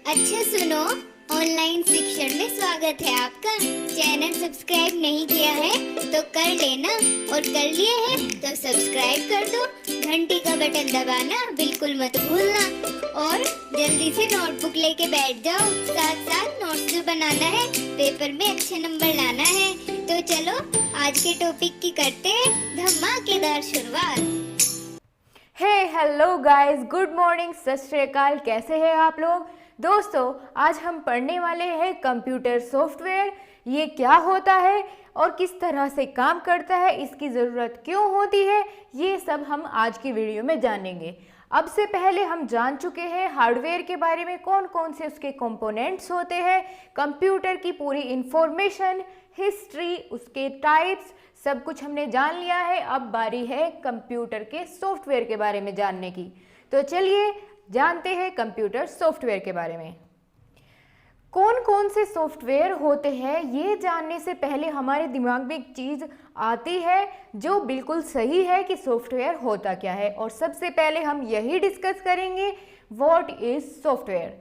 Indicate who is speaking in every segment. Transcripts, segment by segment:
Speaker 1: अच्छा सुनो, ऑनलाइन शिक्षण में स्वागत है आपका। चैनल सब्सक्राइब नहीं किया है तो कर लेना, और कर लिया है तो सब्सक्राइब कर दो। घंटी का बटन दबाना बिल्कुल मत भूलना, और जल्दी से नोटबुक लेके बैठ जाओ। साथ साथ नोट्स जो बनाना है, पेपर में अच्छे नंबर लाना है। तो चलो आज के टॉपिक की करते हैं धमाकेदार शुरुआत।
Speaker 2: हेलो गाइस, गुड मॉर्निंग, सत श्री अकाल। कैसे हैं आप लोग? दोस्तों, आज हम पढ़ने वाले हैं कंप्यूटर सॉफ्टवेयर। ये क्या होता है और किस तरह से काम करता है, इसकी ज़रूरत क्यों होती है, ये सब हम आज की वीडियो में जानेंगे। अब से पहले हम जान चुके हैं हार्डवेयर के बारे में, कौन कौन से उसके कंपोनेंट्स होते हैं, कंप्यूटर की पूरी इंफॉर्मेशन, हिस्ट्री, उसके टाइप्स, सब कुछ हमने जान लिया है। अब बारी है कंप्यूटर के सॉफ्टवेयर के बारे में जानने की। तो चलिए जानते हैं कंप्यूटर सॉफ्टवेयर के बारे में। कौन कौन से सॉफ्टवेयर होते हैं, ये जानने से पहले हमारे दिमाग में एक चीज़ आती है जो बिल्कुल सही है कि सॉफ्टवेयर होता क्या है, और सबसे पहले हम यही डिस्कस करेंगे, व्हाट इज सॉफ्टवेयर।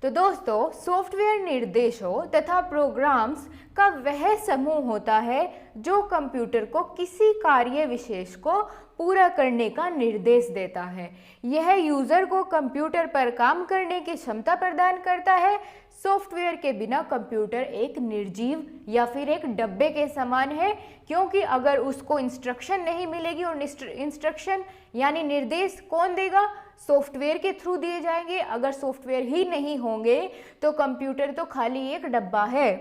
Speaker 2: तो दोस्तों, सॉफ्टवेयर निर्देशों तथा प्रोग्राम्स का वह समूह होता है जो कंप्यूटर को किसी कार्य विशेष को पूरा करने का निर्देश देता है। यह यूज़र को कंप्यूटर पर काम करने की क्षमता प्रदान करता है। सॉफ्टवेयर के बिना कंप्यूटर एक निर्जीव या फिर एक डब्बे के समान है, क्योंकि अगर उसको इंस्ट्रक्शन नहीं मिलेगी, और इंस्ट्रक्शन यानी निर्देश कौन देगा? सॉफ्टवेयर के थ्रू दिए जाएंगे। अगर सॉफ्टवेयर ही नहीं होंगे तो कंप्यूटर तो खाली एक डब्बा है।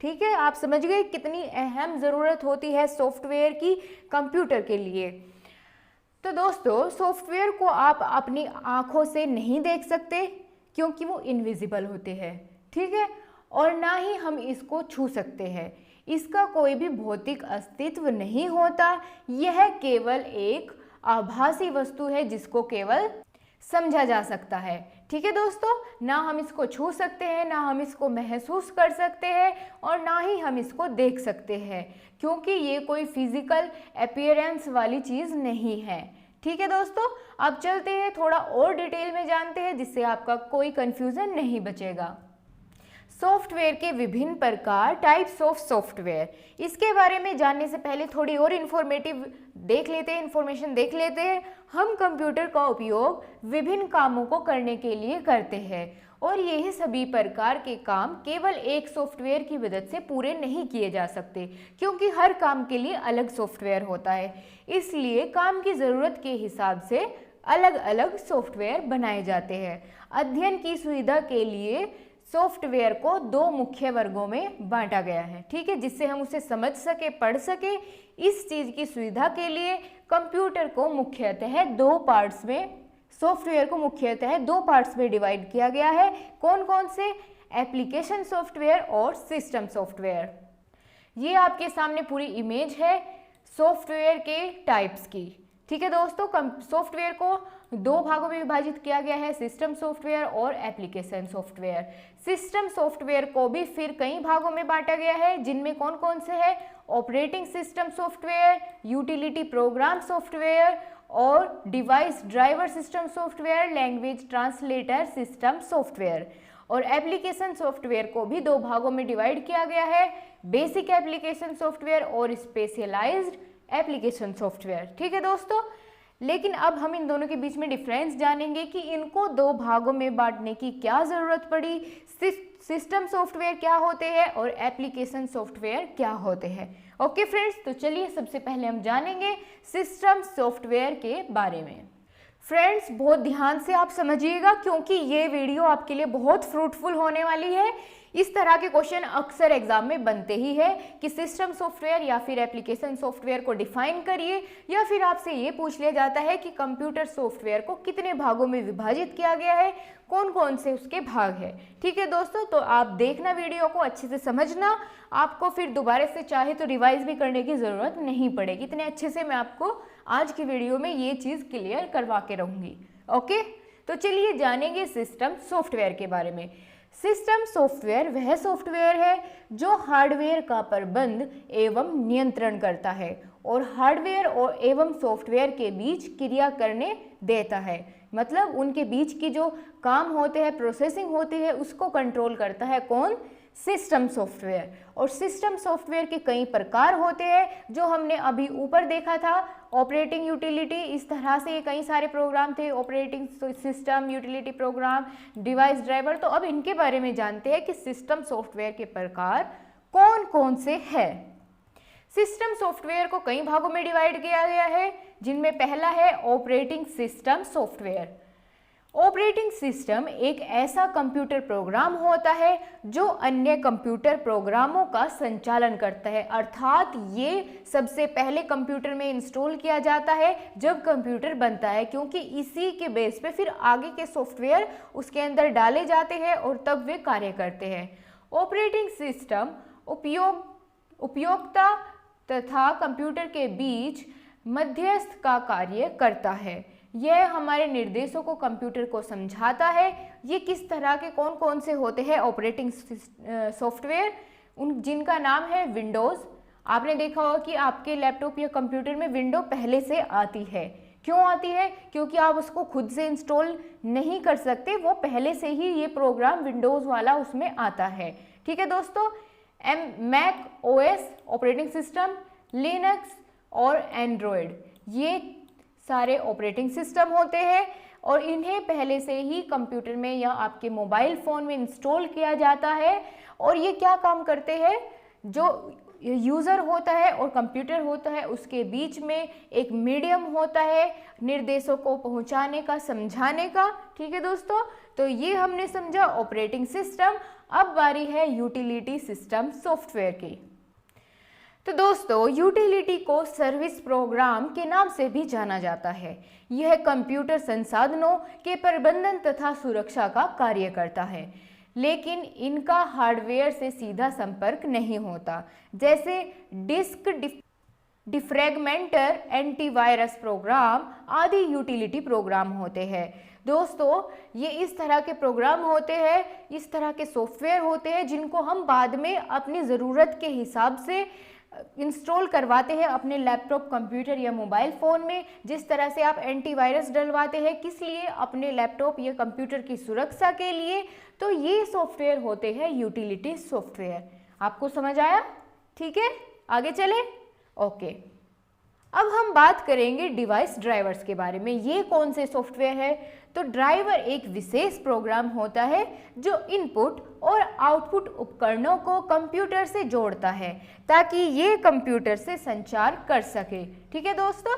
Speaker 2: ठीक है, आप समझ गए कितनी अहम ज़रूरत होती है सॉफ्टवेयर की कंप्यूटर के लिए। तो दोस्तों, सॉफ्टवेयर को आप अपनी आँखों से नहीं देख सकते क्योंकि वो इनविजिबल होते हैं, ठीक है, और ना ही हम इसको छू सकते हैं। इसका कोई भी भौतिक अस्तित्व नहीं होता। यह केवल एक आभासी वस्तु है जिसको केवल समझा जा सकता है। ठीक है दोस्तों, ना हम इसको छू सकते हैं, ना हम इसको महसूस कर सकते हैं, और ना ही हम इसको देख सकते हैं, क्योंकि ये कोई फिजिकल अपीयरेंस वाली चीज़ नहीं है। ठीक है दोस्तों, अब चलते हैं थोड़ा और डिटेल में जानते हैं, जिससे आपका कोई कंफ्यूजन नहीं बचेगा। सॉफ्टवेयर के विभिन्न प्रकार, टाइप्स ऑफ सॉफ्टवेयर, इसके बारे में जानने से पहले थोड़ी और इन्फॉर्मेशन देख लेते हैं। हम कंप्यूटर का उपयोग विभिन्न कामों को करने के लिए करते हैं, और यही सभी प्रकार के काम केवल एक सॉफ्टवेयर की मदद से पूरे नहीं किए जा सकते, क्योंकि हर काम के लिए अलग सॉफ्टवेयर होता है। इसलिए काम की ज़रूरत के हिसाब से अलग अलग सॉफ्टवेयर बनाए जाते हैं। अध्ययन की सुविधा के लिए सॉफ्टवेयर को दो मुख्य वर्गों में बांटा गया है, ठीक है, जिससे हम उसे समझ सके, पढ़ सके। इस चीज़ की सुविधा के लिए कंप्यूटर को मुख्यतः दो पार्ट्स में, सॉफ्टवेयर को मुख्यतः दो पार्ट्स में डिवाइड किया गया है। कौन कौन से? एप्लीकेशन सॉफ्टवेयर और सिस्टम सॉफ्टवेयर। ये आपके सामने पूरी इमेज है सॉफ्टवेयर के टाइप्स की। ठीक है दोस्तों, सॉफ्टवेयर को दो भागों में विभाजित किया गया है, सिस्टम सॉफ्टवेयर और एप्लीकेशन सॉफ्टवेयर। सिस्टम सॉफ्टवेयर को भी फिर कई भागों में बांटा गया है, जिनमें कौन कौन से हैं? Operating system software, utility program software, और device driver system software, language translator system software. और एप्लीकेशन सॉफ्टवेयर को भी दो भागों में डिवाइड किया गया है, बेसिक एप्लीकेशन सॉफ्टवेयर और स्पेशलाइज्ड एप्लीकेशन सॉफ्टवेयर। ठीक है दोस्तों, लेकिन अब हम इन दोनों के बीच में डिफरेंस जानेंगे कि इनको दो भागों में बांटने की क्या ज़रूरत पड़ी, सिस्टम सॉफ्टवेयर क्या होते हैं और एप्लीकेशन सॉफ्टवेयर क्या होते हैं। ओके फ्रेंड्स, तो चलिए सबसे पहले हम जानेंगे सिस्टम सॉफ्टवेयर के बारे में। फ्रेंड्स, बहुत ध्यान से आप समझिएगा, क्योंकि ये वीडियो आपके लिए बहुत फ्रूटफुल होने वाली है। इस तरह के क्वेश्चन अक्सर एग्जाम में बनते ही है कि सिस्टम सॉफ्टवेयर या फिर एप्लीकेशन सॉफ्टवेयर को डिफाइन करिए, या फिर आपसे ये पूछ लिया जाता है कि कंप्यूटर सॉफ्टवेयर को कितने भागों में विभाजित किया गया है, कौन कौन से उसके भाग है। ठीक है दोस्तों, तो आप देखना वीडियो को, अच्छे से समझना, आपको फिर दोबारा से चाहे तो रिवाइज भी करने की ज़रूरत नहीं पड़ेगी। इतने अच्छे से मैं आपको आज की वीडियो में ये चीज़ क्लियर करवा के रहूँगी। ओके, तो चलिए जानेंगे सिस्टम सॉफ्टवेयर के बारे में। सिस्टम सॉफ्टवेयर वह सॉफ्टवेयर है जो हार्डवेयर का प्रबंध एवं नियंत्रण करता है और हार्डवेयर और एवं सॉफ्टवेयर के बीच क्रिया करने देता है। मतलब उनके बीच की जो काम होते हैं, प्रोसेसिंग होती है, उसको कंट्रोल करता है कौन? System software. और सिस्टम सॉफ्टवेयर के कई प्रकार होते हैं जो हमने अभी ऊपर देखा था। ऑपरेटिंग यूटिलिटी, इस तरह से ये कई सारे प्रोग्राम थे, operating system, utility programme, device driver. तो अब इनके बारे में जानते हैं कि सिस्टम सॉफ्टवेयर के प्रकार कौन कौन से हैं। सिस्टम सॉफ्टवेयर को कई भागों में डिवाइड किया गया है, जिनमें पहला है operating system software. Operating system एक ऐसा कंप्यूटर प्रोग्राम होता है जो अन्य कंप्यूटर प्रोग्रामों का संचालन करता है, अर्थात ये सबसे पहले कंप्यूटर में इंस्टॉल किया जाता है जब कंप्यूटर बनता है, क्योंकि इसी के बेस पे फिर आगे के सॉफ्टवेयर उसके अंदर डाले जाते हैं और तब वे कार्य करते हैं। ऑपरेटिंग सिस्टम उपयोक्ता तथा कंप्यूटर के बीच मध्यस्थ का कार्य करता है। यह हमारे निर्देशों को कंप्यूटर को समझाता है। ये किस तरह के कौन कौन से होते हैं ऑपरेटिंग सॉफ्टवेयर, उन जिनका नाम है विंडोज़। आपने देखा होगा कि आपके लैपटॉप या कंप्यूटर में विंडो पहले से आती है। क्यों आती है? क्योंकि आप उसको खुद से इंस्टॉल नहीं कर सकते, वो पहले से ही ये प्रोग्राम विंडोज़ वाला उसमें आता है। ठीक है दोस्तों, Mac OS operating system, Linux और एंड्रॉयड, ये सारे ऑपरेटिंग सिस्टम होते हैं और इन्हें पहले से ही कंप्यूटर में या आपके मोबाइल फ़ोन में इंस्टॉल किया जाता है। और ये क्या काम करते हैं? जो यूज़र होता है और कंप्यूटर होता है उसके बीच में एक मीडियम होता है निर्देशों को पहुंचाने का, समझाने का। ठीक है दोस्तों, तो ये हमने समझा ऑपरेटिंग सिस्टम। अब बारी है यूटिलिटी सिस्टम सॉफ्टवेयर की। तो दोस्तों, यूटिलिटी को सर्विस प्रोग्राम के नाम से भी जाना जाता है। यह कंप्यूटर संसाधनों के प्रबंधन तथा सुरक्षा का कार्य करता है, लेकिन इनका हार्डवेयर से सीधा संपर्क नहीं होता। जैसे डिस्क डिफ्रैगमेंटर, एंटीवायरस प्रोग्राम आदि यूटिलिटी प्रोग्राम होते हैं। दोस्तों, ये इस तरह के प्रोग्राम होते हैं, इस तरह के सॉफ्टवेयर होते हैं जिनको हम बाद में अपनी ज़रूरत के हिसाब से इंस्टॉल करवाते हैं अपने लैपटॉप, कंप्यूटर या मोबाइल फ़ोन में। जिस तरह से आप एंटीवायरस डलवाते हैं, किस लिए? अपने लैपटॉप या कंप्यूटर की सुरक्षा के लिए। तो ये सॉफ्टवेयर होते हैं यूटिलिटी सॉफ्टवेयर। आपको समझ आया? ठीक है, आगे चले। ओके, अब हम बात करेंगे डिवाइस ड्राइवर्स के बारे में। ये कौन से सॉफ्टवेयर है? तो ड्राइवर एक विशेष प्रोग्राम होता है जो इनपुट और आउटपुट उपकरणों को कंप्यूटर से जोड़ता है ताकि ये कंप्यूटर से संचार कर सके। ठीक है दोस्तों,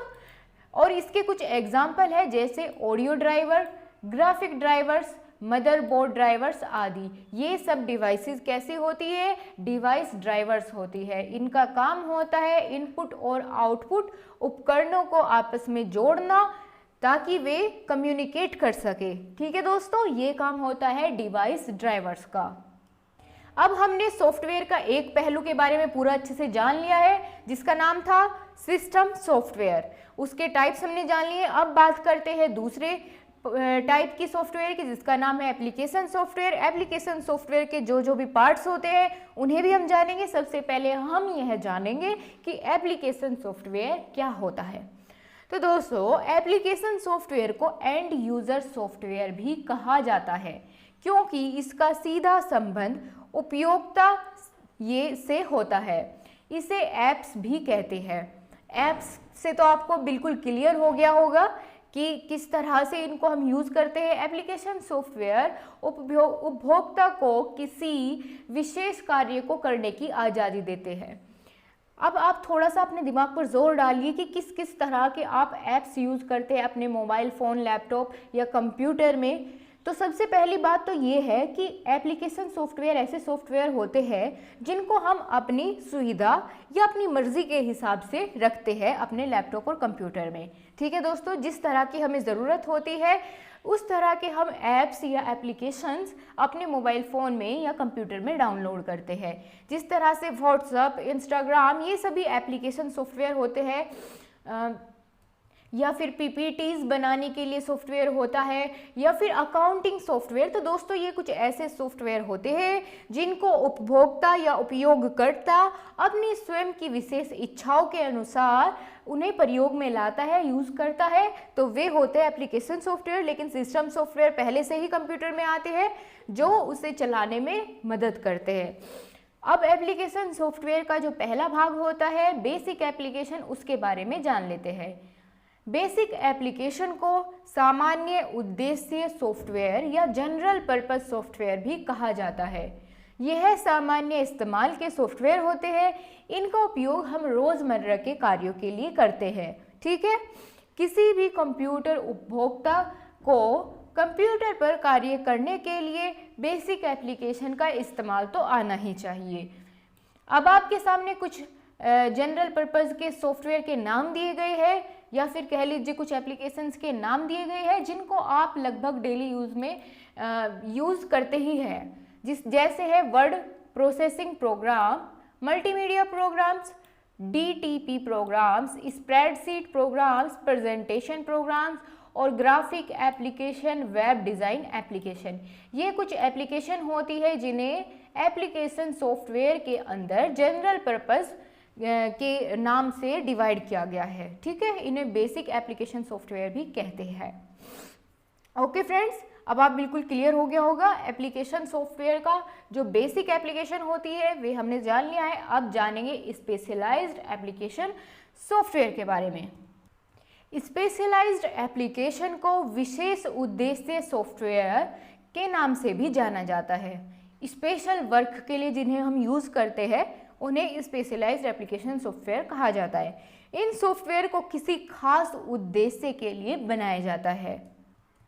Speaker 2: और इसके कुछ एग्जाम्पल है जैसे audio driver, graphic drivers, motherboard drivers आदि। ये सब डिवाइसेस कैसी होती है? डिवाइस ड्राइवर्स होती है। इनका काम होता है इनपुट और आउटपुट उपकरणों को आपस में जोड़ना ताकि वे कम्युनिकेट कर सके। ठीक है दोस्तों, ये काम होता है डिवाइस ड्राइवर्स का। अब हमने सॉफ्टवेयर का एक पहलू के बारे में पूरा अच्छे से जान लिया है जिसका नाम था सिस्टम सॉफ्टवेयर। उसके टाइप्स हमने जान लिए। अब बात करते हैं दूसरे टाइप की सॉफ्टवेयर की जिसका नाम है एप्लीकेशन सॉफ्टवेयर। एप्लीकेशन सॉफ्टवेयर के जो भी पार्ट्स होते हैं उन्हें भी हम जानेंगे। सबसे पहले हम यह जानेंगे कि एप्लीकेशन सॉफ्टवेयर क्या होता है। तो दोस्तों, एप्लीकेशन सॉफ्टवेयर को एंड यूज़र सॉफ्टवेयर भी कहा जाता है क्योंकि इसका सीधा संबंध उपयोक्ता ये से होता है। इसे ऐप्स भी कहते हैं। ऐप्स से तो आपको बिल्कुल क्लियर हो गया होगा कि किस तरह से इनको हम यूज़ करते हैं। एप्लीकेशन सॉफ्टवेयर उपभोक्ता को किसी विशेष कार्य को करने की आज़ादी देते हैं। अब आप थोड़ा सा अपने दिमाग पर जोर डालिए कि किस किस तरह के आप ऐप्स यूज़ करते हैं अपने मोबाइल फ़ोन, लैपटॉप या कंप्यूटर में। तो सबसे पहली बात तो ये है कि एप्लीकेशन सॉफ्टवेयर ऐसे सॉफ्टवेयर होते हैं जिनको हम अपनी सुविधा या अपनी मर्ज़ी के हिसाब से रखते हैं अपने लैपटॉप और कंप्यूटर में। ठीक है दोस्तों, जिस तरह की हमें ज़रूरत होती है उस तरह के हम ऐप्स या एप्लीकेशंस अपने मोबाइल फ़ोन में या कंप्यूटर में डाउनलोड करते हैं। जिस तरह से व्हाट्सएप, इंस्टाग्राम, ये सभी एप्लीकेशन सॉफ्टवेयर होते हैं। या फिर पीपीटीज बनाने के लिए सॉफ्टवेयर होता है, या फिर अकाउंटिंग सॉफ्टवेयर। तो दोस्तों ये कुछ ऐसे सॉफ्टवेयर होते हैं जिनको उपभोक्ता या उपयोगकर्ता अपनी स्वयं की विशेष इच्छाओं के अनुसार उन्हें प्रयोग में लाता है, यूज़ करता है, तो वे होते हैं एप्लीकेशन सॉफ्टवेयर। लेकिन सिस्टम सॉफ्टवेयर पहले से ही कंप्यूटर में आते हैं जो उसे चलाने में मदद करते हैं। अब एप्लीकेशन सॉफ्टवेयर का जो पहला भाग होता है बेसिक एप्लीकेशन, उसके बारे में जान लेते हैं। बेसिक एप्लीकेशन को सामान्य उद्देश्य सॉफ्टवेयर या जनरल पर्पस सॉफ्टवेयर भी कहा जाता है। यह सामान्य इस्तेमाल के सॉफ्टवेयर होते हैं, इनका उपयोग हम रोज़मर्रा के कार्यों के लिए करते हैं। ठीक है, किसी भी कंप्यूटर उपभोक्ता को कंप्यूटर पर कार्य करने के लिए बेसिक एप्लीकेशन का इस्तेमाल तो आना ही चाहिए। अब आपके सामने कुछ जनरल पर्पस के सॉफ्टवेयर के नाम दिए गए हैं, या फिर कह लीजिए कुछ एप्लीकेशंस के नाम दिए गए हैं जिनको आप लगभग डेली यूज़ में यूज़ करते ही हैं। जैसे है word processing program, multimedia programs, DTP programs, spreadsheet programs, presentation programs और graphic application, web design application. ये कुछ एप्लीकेशन होती है जिन्हें एप्लीकेशन सॉफ्टवेयर के अंदर जनरल पर्पस के नाम से डिवाइड किया गया है। ठीक है, इन्हें बेसिक एप्लीकेशन सॉफ्टवेयर भी कहते हैं। ओके फ्रेंड्स, अब आप बिल्कुल क्लियर हो गया होगा एप्लीकेशन सॉफ्टवेयर का जो बेसिक एप्लीकेशन होती है वे हमने जान लिया है। अब जानेंगे स्पेशलाइज्ड एप्लीकेशन सॉफ्टवेयर के बारे में। स्पेशलाइज्ड एप्लीकेशन को विशेष उद्देश्य सॉफ्टवेयर के नाम से भी जाना जाता है। स्पेशल वर्क के लिए जिन्हें हम यूज़ करते हैं उन्हें स्पेशलाइज्ड एप्लीकेशन सॉफ्टवेयर कहा जाता है। इन सॉफ्टवेयर को किसी खास उद्देश्य के लिए बनाया जाता है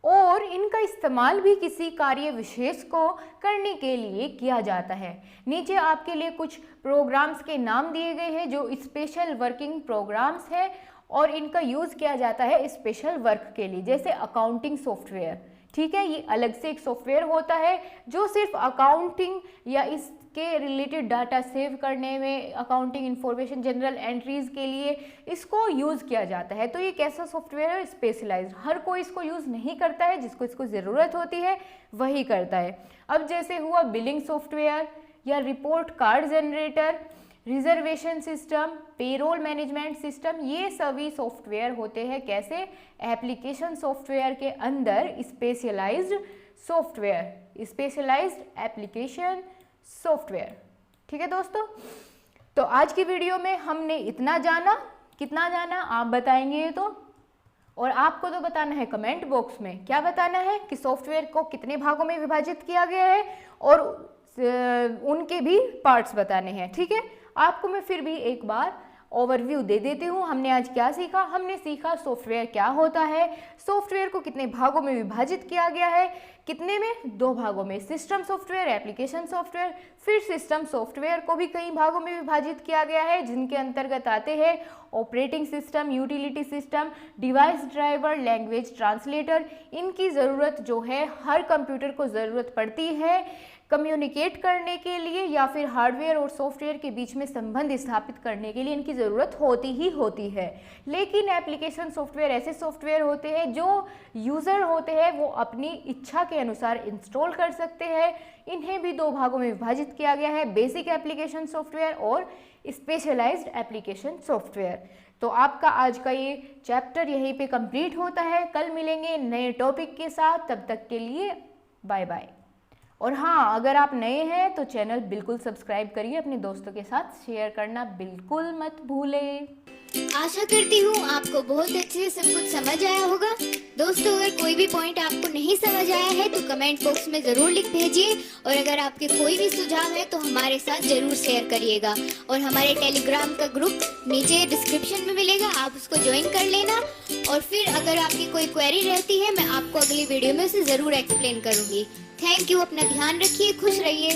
Speaker 2: और इनका इस्तेमाल भी किसी कार्य विशेष को करने के लिए किया जाता है। नीचे आपके लिए कुछ प्रोग्राम्स के नाम दिए गए हैं जो स्पेशल वर्किंग प्रोग्राम्स हैं और इनका यूज़ किया जाता है स्पेशल वर्क के लिए। जैसे अकाउंटिंग सॉफ्टवेयर, ठीक है, ये अलग से एक सॉफ्टवेयर होता है जो सिर्फ अकाउंटिंग या इसके रिलेटेड डाटा सेव करने में, अकाउंटिंग इंफॉर्मेशन, जनरल एंट्रीज के लिए इसको यूज़ किया जाता है। तो ये कैसा सॉफ्टवेयर है? स्पेशलाइज्ड। हर कोई इसको यूज़ नहीं करता है, जिसको इसको ज़रूरत होती है वही करता है। अब जैसे हुआ बिलिंग सॉफ्टवेयर या report card generator, reservation system, payroll management system, ये सभी सॉफ्टवेयर होते हैं कैसे? एप्लीकेशन सॉफ्टवेयर के अंदर specialised software, specialised application software. ठीक है दोस्तों, तो आज की वीडियो में हमने इतना जाना। कितना जाना आप बताएंगे ये तो, और आपको तो बताना है कमेंट बॉक्स में। क्या बताना है कि सॉफ्टवेयर को कितने भागों में विभाजित किया गया है और उनके भी पार्ट्स बताने हैं। ठीक है, आपको मैं फिर भी एक बार ओवरव्यू दे देती हूँ। हमने आज क्या सीखा? हमने सीखा सॉफ्टवेयर क्या होता है, सॉफ्टवेयर को कितने भागों में विभाजित किया गया है, कितने में? 2 भागों में, सिस्टम सॉफ्टवेयर, एप्लीकेशन सॉफ्टवेयर। फिर सिस्टम सॉफ्टवेयर को भी कई भागों में विभाजित किया गया है जिनके अंतर्गत आते हैं operating system, utility system, device driver, language translator. इनकी ज़रूरत जो है हर कंप्यूटर को ज़रूरत पड़ती है कम्युनिकेट करने के लिए या फिर हार्डवेयर और सॉफ्टवेयर के बीच में संबंध स्थापित करने के लिए इनकी ज़रूरत होती ही होती है। लेकिन एप्लीकेशन सॉफ्टवेयर ऐसे सॉफ्टवेयर होते हैं जो यूज़र होते हैं वो अपनी इच्छा के अनुसार इंस्टॉल कर सकते हैं। इन्हें भी 2 भागों में विभाजित किया गया है, बेसिक एप्लीकेशन सॉफ्टवेयर और स्पेशलाइज्ड एप्लीकेशन सॉफ्टवेयर। तो आपका आज का ये चैप्टर यहीं पे कंप्लीट होता है। कल मिलेंगे नए टॉपिक के साथ, तब तक के लिए बाय बाय। और हाँ, अगर आप नए हैं तो चैनल बिल्कुल सब्सक्राइब करिए, अपने दोस्तों के साथ शेयर करना बिल्कुल मत भूलें।
Speaker 1: आशा करती हूँ आपको बहुत अच्छे से सब कुछ समझ आया होगा। दोस्तों, अगर कोई भी पॉइंट आपको नहीं समझ आया है तो कमेंट बॉक्स में ज़रूर लिख भेजिए, और अगर आपके कोई भी सुझाव है तो हमारे साथ ज़रूर शेयर करिएगा। और हमारे टेलीग्राम का ग्रुप नीचे डिस्क्रिप्शन में मिलेगा, आप उसको ज्वाइन कर लेना। और फिर अगर आपकी कोई क्वेरी रहती है मैं आपको अगली वीडियो में उसे ज़रूर एक्सप्लेन करूँगी। थैंक यू, अपना ध्यान रखिए, खुश रहिए।